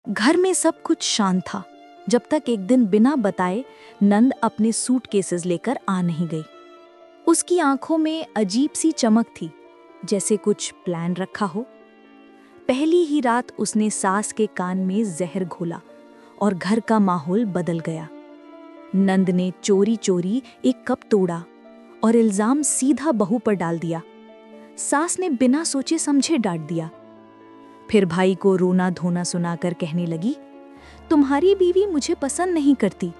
घर में सब कुछ शांत था जब तक एक दिन बिना बताए नंद अपने सूटकेसेस लेकर आ नहीं गई। उसकी आंखों में अजीब सी चमक थी, जैसे कुछ प्लान रखा हो। पहली ही रात उसने सास के कान में जहर घोला और घर का माहौल बदल गया। नंद ने चोरी चोरी एक कप तोड़ा और इल्जाम सीधा बहू पर डाल दिया। सास ने बिना सोचे समझे डांट दिया। फिर भाई को रोना धोना सुनाकर कहने लगी, तुम्हारी बीवी मुझे पसंद नहीं करती।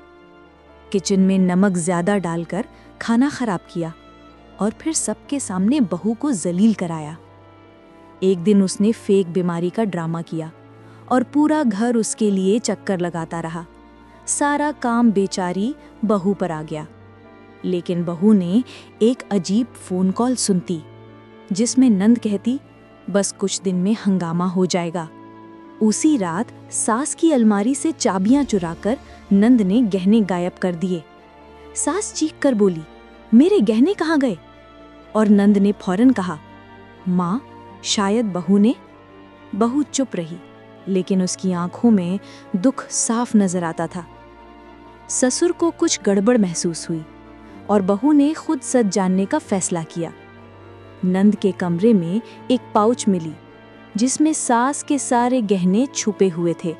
किचन में नमक ज्यादा डालकर खाना खराब किया और फिर सबके सामने बहू को जलील कराया। एक दिन उसने फेक बीमारी का ड्रामा किया और पूरा घर उसके लिए चक्कर लगाता रहा। सारा काम बेचारी बहू पर आ गया। लेकिन बहू ने एक अजीब फोन कॉल सुनती जिसमें नंद कहती, बस कुछ दिन में हंगामा हो जाएगा। उसी रात सास की अलमारी से चाबियां चुराकर नंद ने गहने गायब कर दिए। सास चीख कर बोली, मेरे गहने कहाँ गए? और नंद ने फौरन कहा, माँ शायद बहू ने। बहू चुप रही, लेकिन उसकी आंखों में दुख साफ नजर आता था। ससुर को कुछ गड़बड़ महसूस हुई और बहू ने खुद सच जानने का फैसला किया। नंद के कमरे में एक पाउच मिली जिसमें सास के सारे गहने छुपे हुए थे।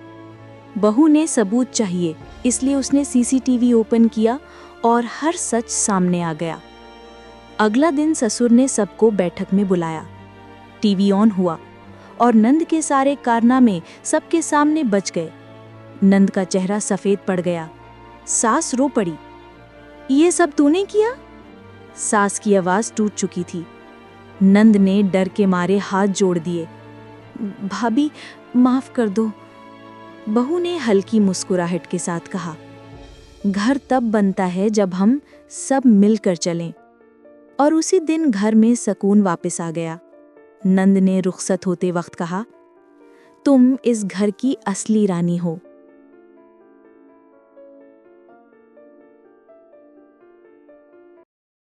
बहू ने सबूत चाहिए, इसलिए उसने सीसीटीवी ओपन किया और हर सच सामने आ गया। अगला दिन ससुर ने सबको बैठक में बुलाया। टीवी ऑन हुआ और नंद के सारे कारनामे सबके सामने बच गए। नंद का चेहरा सफेद पड़ गया। सास रो पड़ी, ये सब तूने किया? सास की आवाज टूट चुकी थी। नंद ने डर के मारे हाथ जोड़ दिए। भाभी माफ कर दो। बहू ने हल्की मुस्कुराहट के साथ कहा, घर तब बनता है जब हम सब मिलकर चलें। और उसी दिन घर में सुकून वापस आ गया। नंद ने रुखसत होते वक्त कहा, तुम इस घर की असली रानी हो।